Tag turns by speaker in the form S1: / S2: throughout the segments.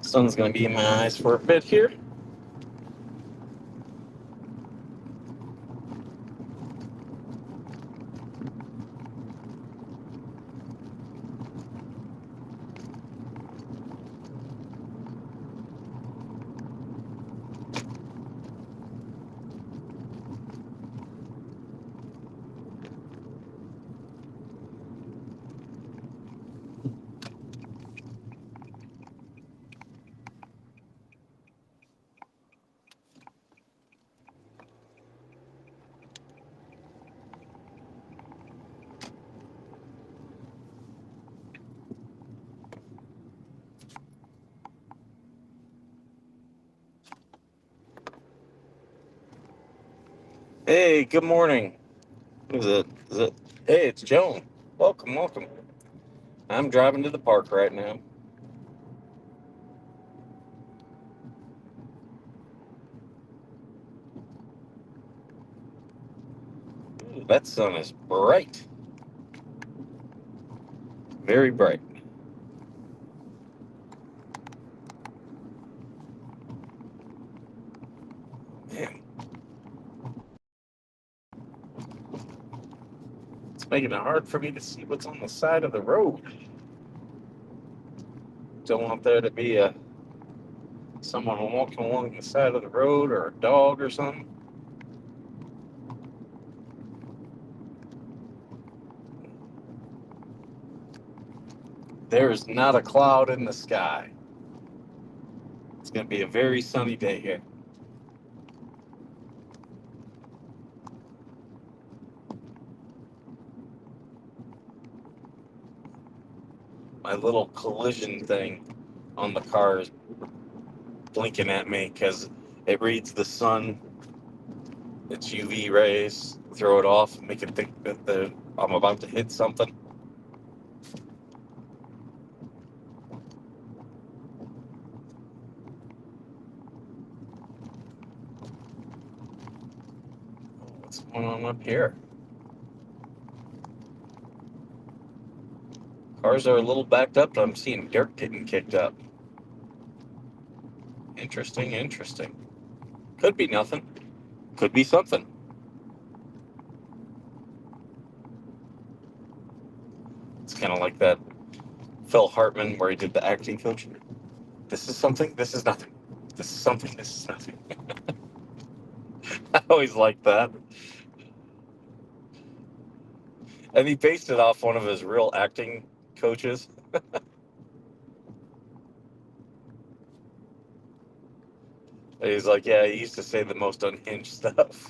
S1: Sun's going to be in my eyes for a bit here. Hey, good morning. Who is it? Is it? Hey, it's Joan. Welcome, welcome. I'm driving to the park right now. Ooh, that sun is bright. Very bright. Man, it's making it hard for me to see what's on the side of the road. Don't want there to be someone walking along the side of the road or a dog or something. There is not a cloud in the sky. It's going to be a very sunny day here. My little collision thing on the car is blinking at me because it reads the sun, its UV rays, throw it off, and make it think that I'm about to hit something. What's going on up here? Cars are a little backed up, but I'm seeing dirt getting kicked up. Interesting, interesting. Could be nothing. Could be something. It's kind of like that Phil Hartman where he did the acting coach. This is something, this is nothing. This is something, this is nothing. I always liked that. And he based it off one of his real acting coaches. He's like, yeah, he used to say the most unhinged stuff.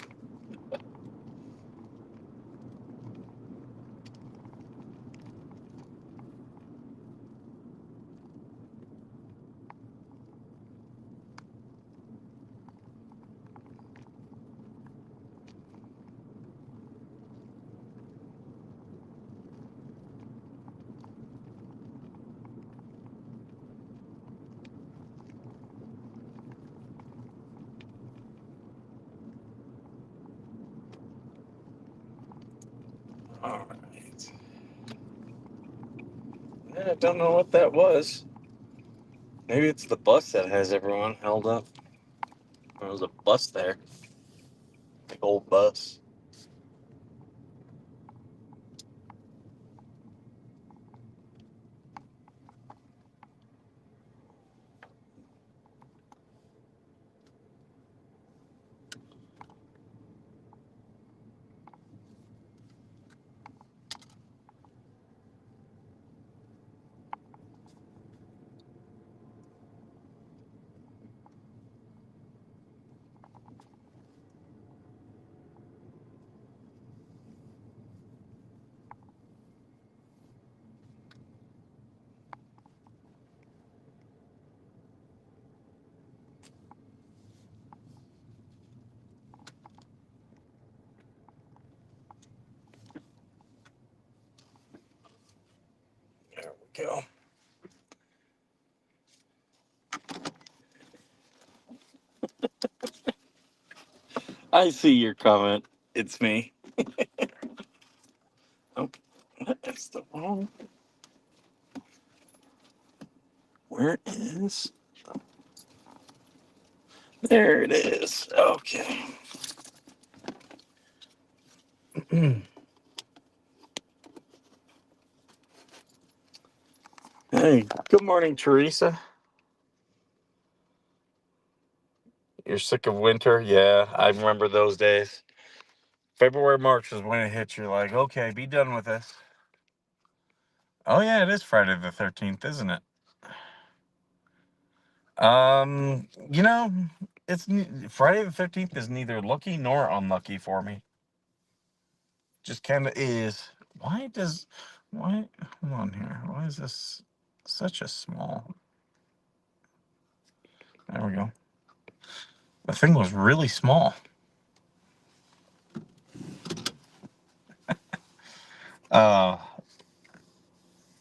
S1: All right. I don't know what that was. Maybe it's the bus that has everyone held up. There was a bus there. Big old bus. There we go. I see your comment. It's me. Oh, It's the wrong. Where is? There it is. Okay. Hey, good morning, Teresa. You're sick of winter? Yeah, I remember those days. February, March is when it hits. You're like, okay, be done with this. Oh yeah, it is Friday the 13th, isn't it? You know, Friday the 13th is neither lucky nor unlucky for me. Just kind of is. Why does why hold on here? Why is this such a small? There we go. The thing was really small. Uh,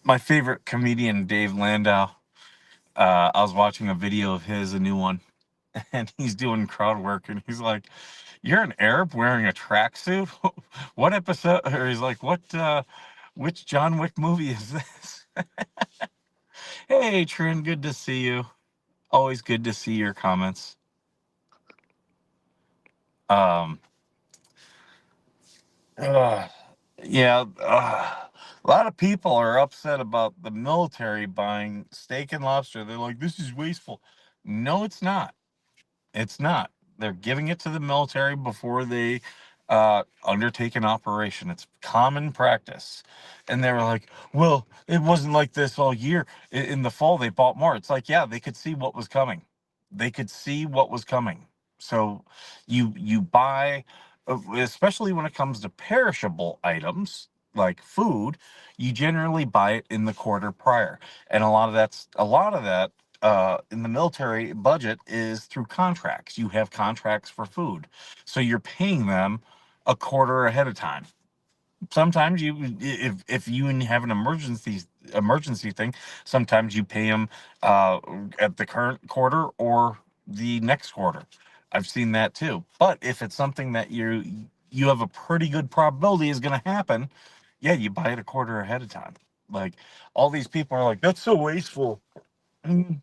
S1: my favorite comedian, Dave Landau. I was watching a video of his, a new one, and he's doing crowd work, and he's like, "You're an Arab wearing a tracksuit? What episode?" Or he's like, "What? Which John Wick movie is this?" Hey, Trin, good to see you. Always good to see your comments. Um, uh, yeah, a lot of people are upset about the military buying steak and lobster. They're like, "This is wasteful." No, it's not. It's not. They're giving it to the military before they undertake an operation. It's common practice. And they were like, well, it wasn't like this all year. In the fall, they bought more. It's like, yeah, they could see what was coming. They could see what was coming. So you buy, especially when it comes to perishable items like food, you generally buy it in the quarter prior. And a lot of that in the military budget is through contracts. You have contracts for food, so you're paying them a quarter ahead of time. Sometimes if you have an emergency thing, sometimes you pay them uh, at the current quarter or the next quarter. I've seen that too. But if it's something that you have a pretty good probability is going to happen, yeah, you buy it a quarter ahead of time. Like all these people are like, that's so wasteful. Mm,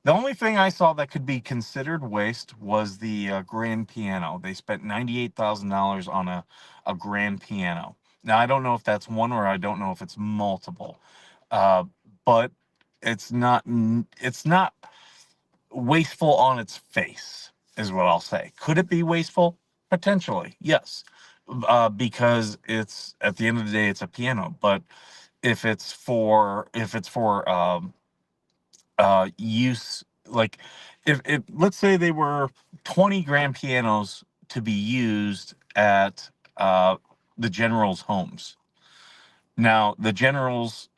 S1: the only thing I saw that could be considered waste was the grand piano. They spent $98,000 on a grand piano. Now I don't know if that's one or I don't know if it's multiple, uh, but it's not wasteful on its face, is what I'll say. Could it be wasteful? Potentially, yes, because it's at the end of the day it's a piano. But if it's for use, like if let's say they were 20 grand pianos to be used at the generals homes. Now the generals,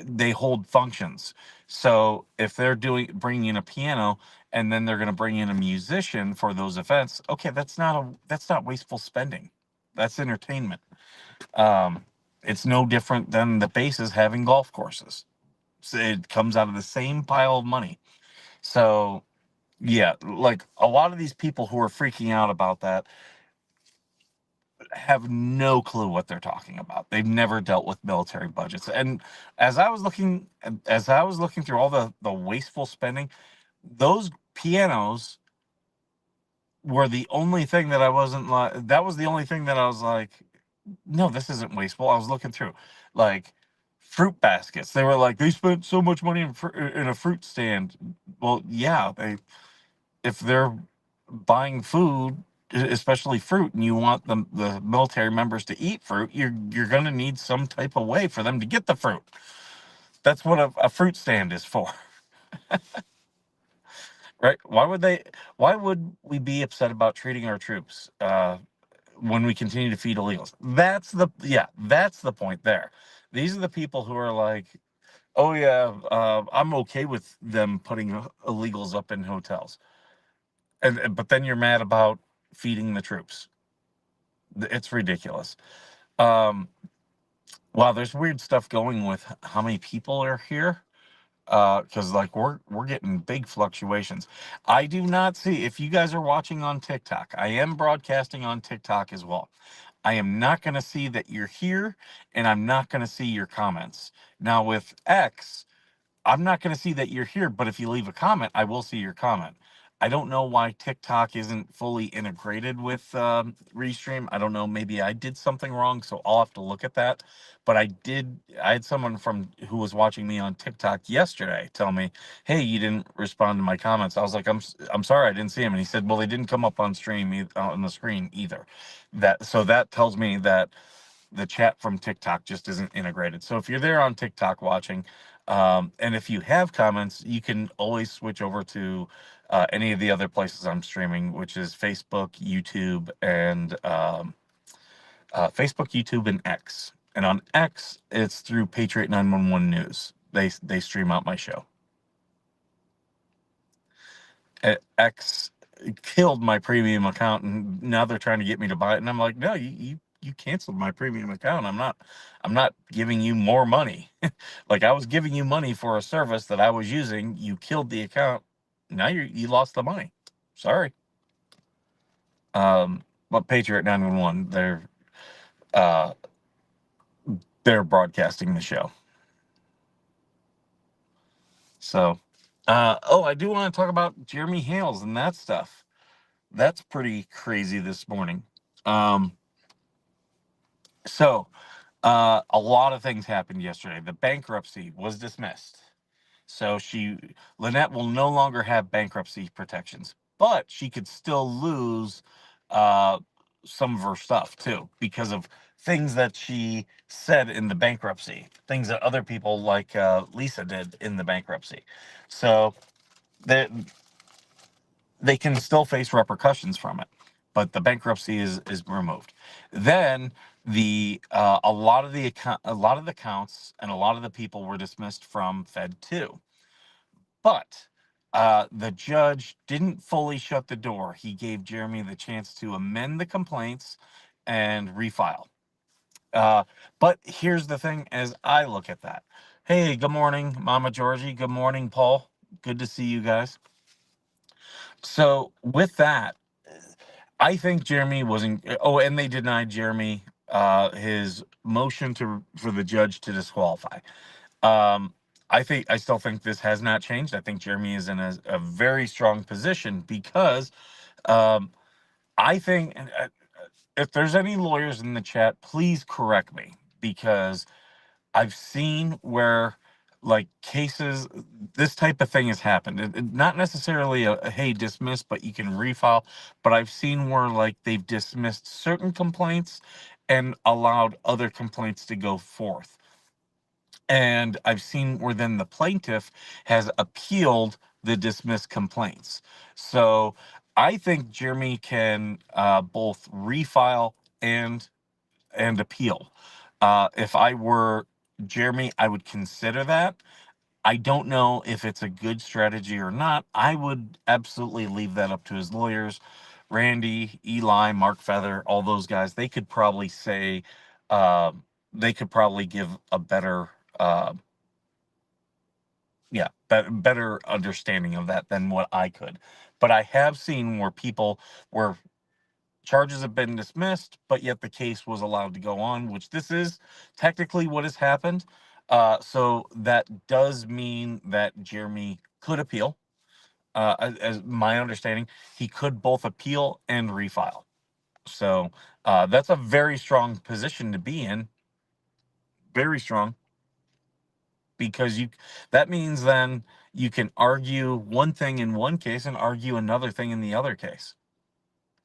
S1: they hold functions, so if they're doing bringing in a piano and then they're going to bring in a musician for those events, okay, that's not wasteful spending. That's entertainment. um it's no different than the bases having golf courses. So it comes out of the same pile of money. So yeah, like a lot of these people who are freaking out about that have no clue what they're talking about. They've never dealt with military budgets. And as I was looking through all the wasteful spending, those pianos were the only thing that I wasn't like that was the only thing that I was like, no, this isn't wasteful. I was looking through like fruit baskets. They were like, they spent so much money in a fruit stand. Well, yeah, if they're buying food, especially fruit, and you want the military members to eat fruit, you're going to need some type of way for them to get the fruit. That's what a fruit stand is for, right? Why would we be upset about treating our troops when we continue to feed illegals? That's the point there. These are the people who are like, oh yeah, I'm okay with them putting illegals up in hotels, but then you're mad about feeding the troops. It's ridiculous. Um, wow, there's weird stuff going with how many people are here. Because like we're getting big fluctuations. I do not see, if you guys are watching on TikTok, I am broadcasting on TikTok as well. I am not going to see that you're here, and I'm not going to see your comments. Now with X, I'm not going to see that you're here, but if you leave a comment, I will see your comment. I don't know why TikTok isn't fully integrated with Restream. I don't know. Maybe I did something wrong, so I'll have to look at that. But I did. I had someone from who was watching me on TikTok yesterday tell me, "Hey, you didn't respond to my comments." I was like, I'm sorry, I didn't see them." And he said, "Well, they didn't come up on stream on the screen either." That tells me that the chat from TikTok just isn't integrated. So if you're there on TikTok watching, and if you have comments, you can always switch over to any of the other places I'm streaming, which is Facebook, YouTube, and X. And on X, it's through Patriot 911 News. They stream out my show. X killed my premium account, and now they're trying to get me to buy it. And I'm like, no, you canceled my premium account. I'm not giving you more money. Like, I was giving you money for a service that I was using. You killed the account. Now you lost the money. Sorry. But Patriot 911, uh they're broadcasting the show. So I do want to talk about Jeremy Hales and that stuff. That's pretty crazy this morning. Um so a lot of things happened yesterday. The bankruptcy was dismissed. So Lynette will no longer have bankruptcy protections, but she could still lose uh, some of her stuff too because of things that she said in the bankruptcy, things that other people like Lisa did in the bankruptcy. So they they can still face repercussions from it, but the bankruptcy is removed. Then a lot of the counts and a lot of the people were dismissed from Fed 2. But the judge didn't fully shut the door. He gave Jeremy the chance to amend the complaints and refile. Uh, but here's the thing as I look at that. Hey, good morning, Mama Georgie. Good morning, Paul. Good to see you guys. So, with that, I think Jeremy wasn't. Oh, and they denied Jeremy his motion for the judge to disqualify. Um, I still think this has not changed. I think Jeremy is in a very strong position because um, I think if there's any lawyers in the chat, please correct me because I've seen where like cases, this type of thing has happened. Not necessarily a hey dismiss, but you can refile. But I've seen where like they've dismissed certain complaints and allowed other complaints to go forth. And I've seen where then the plaintiff has appealed the dismissed complaints. So I think Jeremy can both refile and appeal. If I were Jeremy, I would consider that. I don't know if it's a good strategy or not. I would absolutely leave that up to his lawyers. Randy, Eli, Mark Feather, all those guys, they could probably say, uh, they could probably give a better uh, better understanding of that than what I could. But I have seen where charges have been dismissed, but yet the case was allowed to go on, which this is technically what has happened. So that does mean that Jeremy could appeal. As my understanding, he could both appeal and refile. So that's a very strong position to be in. Very strong. Because that means then you can argue one thing in one case and argue another thing in the other case.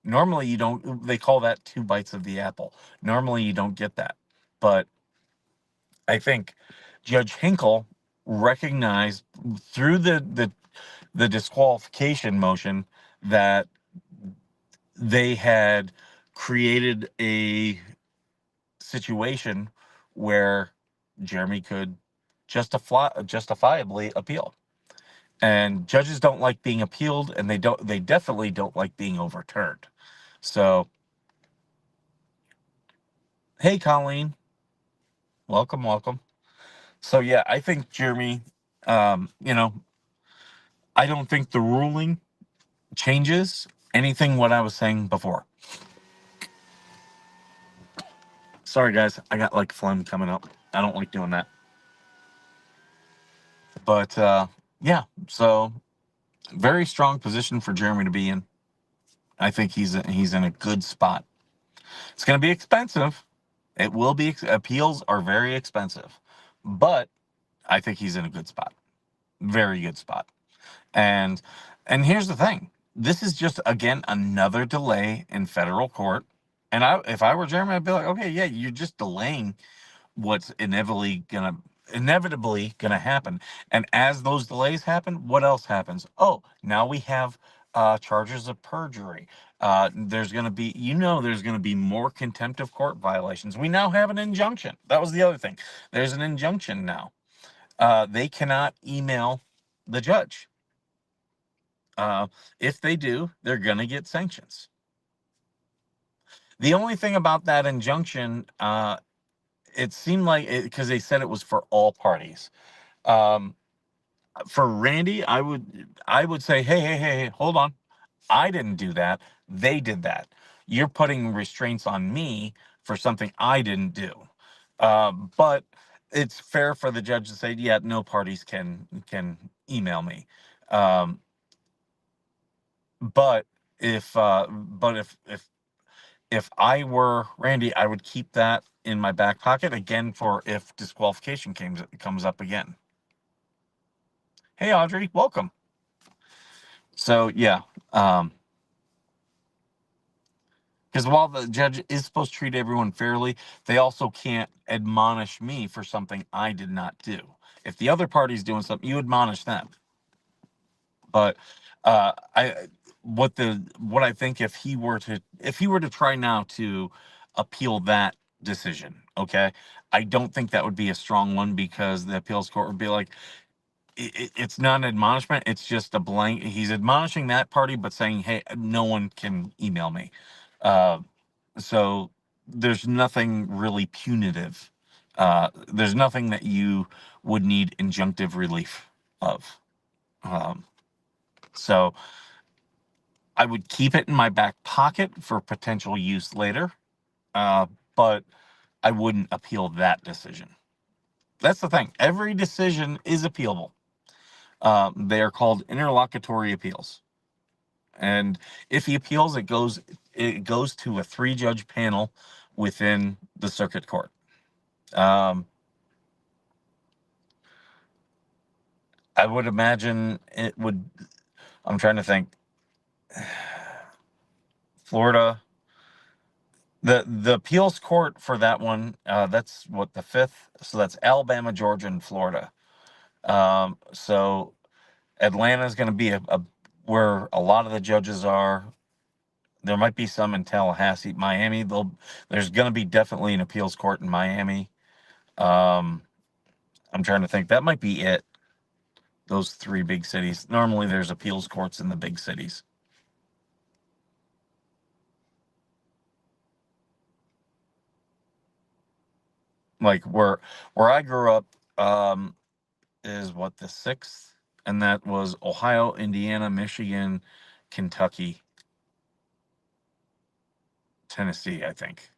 S1: Normally you don't, they call that two bites of the apple. Normally you don't get that. But I think Judge Hinkle recognized through the disqualification motion that they had created a situation where Jeremy could justifiably appeal. And judges don't like being appealed, and they definitely don't like being overturned. So, hey Colleen, welcome. So yeah, I think Jeremy, you know, I don't think the ruling changes anything what I was saying before. Sorry, guys. I got like phlegm coming up. I don't like doing that. But yeah, so very strong position for Jeremy to be in. I think he's in a good spot. It's going to be expensive. It will be. Appeals are very expensive, but I think he's in a good spot. Very good spot. And here's the thing. This is just again another delay in federal court. And if I were Jeremy, I'd be like, okay, yeah, you're just delaying what's inevitably gonna happen. And as those delays happen, what else happens? Oh, now we have charges of perjury. There's gonna be, there's gonna be more contempt of court violations. We now have an injunction. That was the other thing. There's an injunction now. They cannot email the judge. If they do, they're gonna get sanctions. The only thing about that injunction, it seemed like because they said it was for all parties. Um, for Randy, I would say, hey, hold on. I didn't do that. They did that. You're putting restraints on me for something I didn't do. But it's fair for the judge to say, yeah, no parties can email me. Um, but if I were Randy, I would keep that in my back pocket again for if disqualification comes up again. Hey, Audrey, welcome. So yeah, because while the judge is supposed to treat everyone fairly, they also can't admonish me for something I did not do. If the other party's doing something, you admonish them. But I what I think if he were to try now to appeal that decision, okay, I don't think that would be a strong one because the appeals court would be like, it's not an admonishment. It's just a blank. He's admonishing that party, but saying, "Hey, no one can email me." Uh, so there's nothing really punitive. There's nothing that you would need injunctive relief of. Um, so I would keep it in my back pocket for potential use later, but I wouldn't appeal that decision. That's the thing. Every decision is appealable. They are called interlocutory appeals. And if he appeals, it goes to a 3-judge panel within the circuit court. Um, I would imagine it would. I'm trying to think. Florida, the appeals court for that one. That's what, the fifth. So that's Alabama, Georgia, and Florida. So Atlanta is going to be a where a lot of the judges are. There might be some in Tallahassee, Miami. There's going to be definitely an appeals court in Miami. Um, I'm trying to think. That might be it. Those 3 big cities. Normally, there's appeals courts in the big cities. Like where I grew up, is what, the sixth, and that was Ohio, Indiana, Michigan, Kentucky, Tennessee, I think.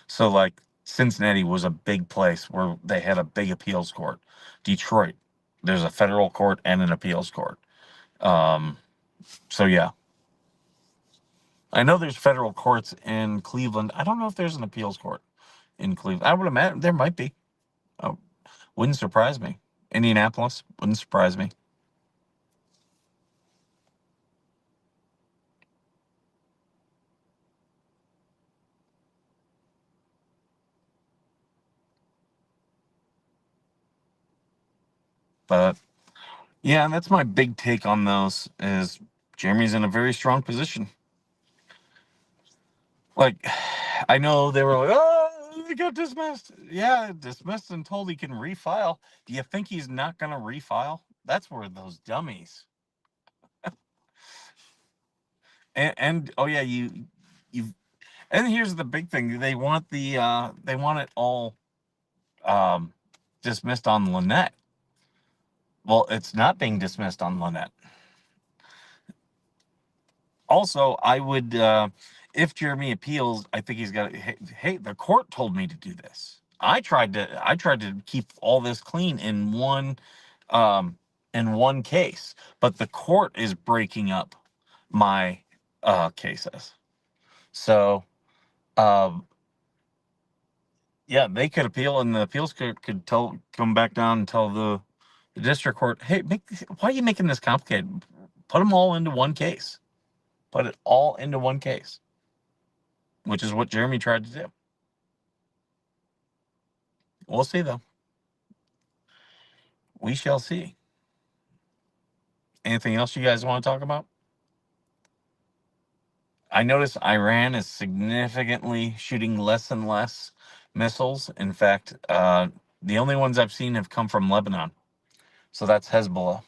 S1: So like Cincinnati was a big place where they had a big appeals court. Detroit, there's a federal court and an appeals court. Um, so yeah, I know there's federal courts in Cleveland. I don't know if there's an appeals court in Cleveland. I would imagine there might be. Oh, wouldn't surprise me. Indianapolis wouldn't surprise me. But yeah, that's my big take on those. Is Jeremy's in a very strong position. Like, I know they were like, oh, he got dismissed. Yeah, dismissed and told he can refile. Do you think he's not going to refile? That's where those dummies. And oh yeah, you. And here's the big thing: they want it all um, dismissed on Lynette. Well, it's not being dismissed on Lynette. Also, I would, if Jeremy appeals, I think he's got. Hey, the court told me to do this. I tried to keep all this clean um, in one case, but the court is breaking up my cases. So, um, yeah, they could appeal, and the appeals could come back down and tell the district court, hey, why are you making this complicated? Put them all into one case. Put it all into one case, which is what Jeremy tried to do. We'll see, though. We shall see. Anything else you guys want to talk about? I notice Iran is significantly shooting less and less missiles. In fact, the only ones I've seen have come from Lebanon. So that's Hezbollah.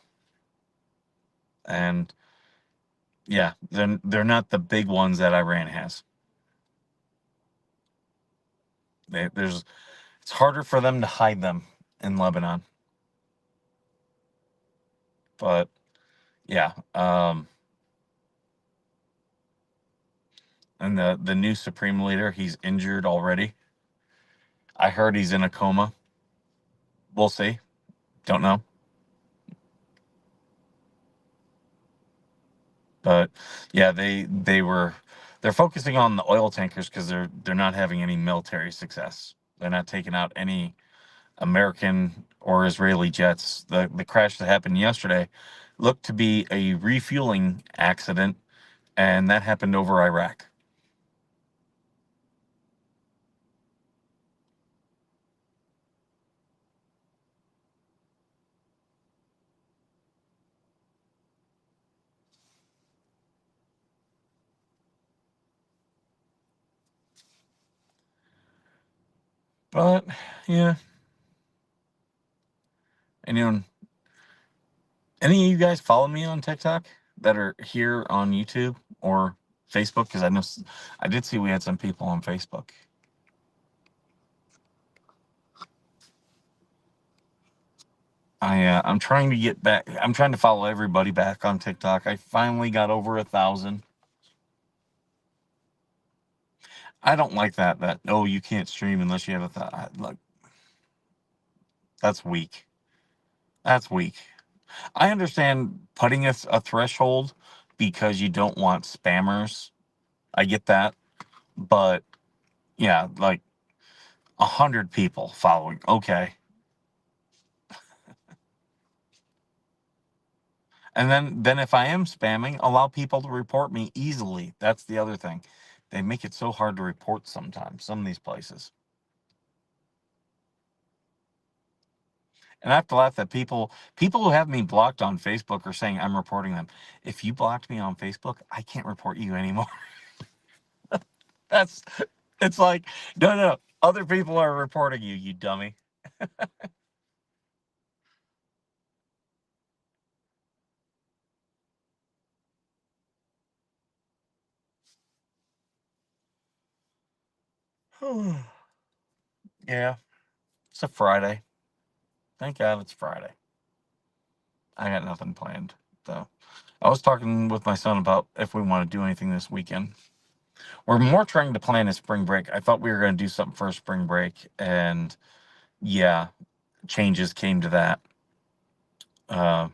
S1: And yeah, they're not the big ones that Iran has. It's harder for them to hide them in Lebanon. But yeah, and the new supreme leader, he's injured already. I heard he's in a coma. We'll see. Don't know. But yeah, they're focusing on the oil tankers because they're not having any military success. They're not taking out any American or Israeli jets. The crash that happened yesterday looked to be a refueling accident, and that happened over Iraq. But yeah, anyone, any of you guys follow me on TikTok that are here on YouTube or Facebook? Because I did see we had some people on Facebook. I'm trying to get back. I'm trying to follow everybody back on TikTok. I finally got over 1,000. I don't like that. Oh, you can't stream unless you have like that's weak. That's weak. I understand putting a threshold because you don't want spammers. I get that, but yeah, like 100 people following. Okay, and then if I am spamming, allow people to report me easily. That's the other thing. They make it so hard to report sometimes. Some of these places. And I have to laugh that people who have me blocked on Facebook are saying I'm reporting them. If you blocked me on Facebook, I can't report you anymore. That's it's like no. Other people are reporting you, you dummy. Yeah, it's a Friday. Thank God it's Friday. I got nothing planned though. I was talking with my son about if we want to do anything this weekend. We're more trying to plan a spring break. I thought we were going to do something for a spring break, and yeah, changes came to that. Uh,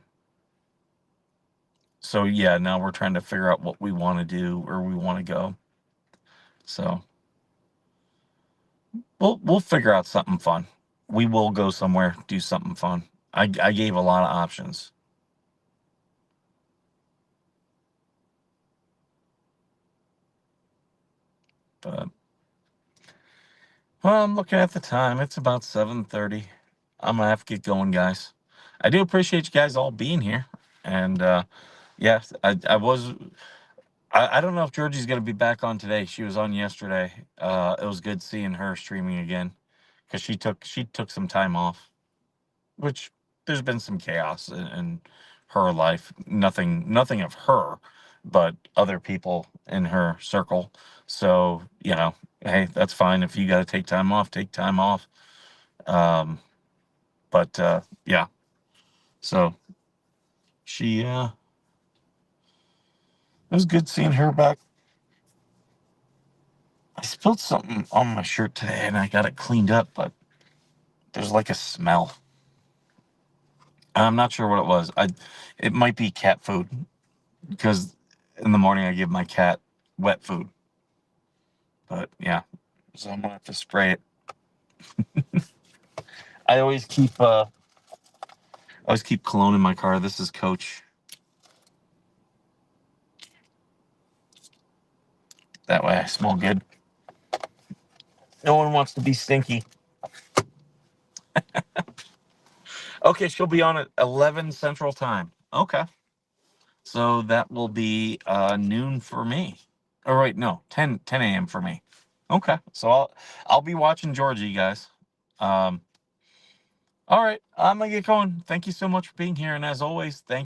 S1: so yeah, now we're trying to figure out what we want to do, where we want to go. So we'll figure out something fun. We will go somewhere, do something fun. I gave a lot of options, but well, I'm looking at the time. It's about 7:30. I'm gonna have to get going, guys. I do appreciate you guys all being here, and yes, I don't know if Georgie's gonna be back on today. She was on yesterday. It was good seeing her streaming again because she took some time off, which there's been some chaos in her life. Nothing of her, but other people in her circle. So hey, that's fine. If you got to take time off, take time off. Um, but yeah, so she it was good seeing her back. I spilled something on my shirt today, and I got it cleaned up, but there's like a smell. I'm not sure what it was. It might be cat food because in the morning I give my cat wet food. But yeah, so I'm gonna have to spray it. I always keep cologne in my car. This is Coach. That way I smell good. No one wants to be stinky. Okay, she'll be on at 11 Central Time. Okay. So that will be noon for me. All right, no, 10 a.m. for me. Okay. So I'll be watching Georgie, guys. Um, all right, I'm gonna get going. Thank you so much for being here, and as always, thank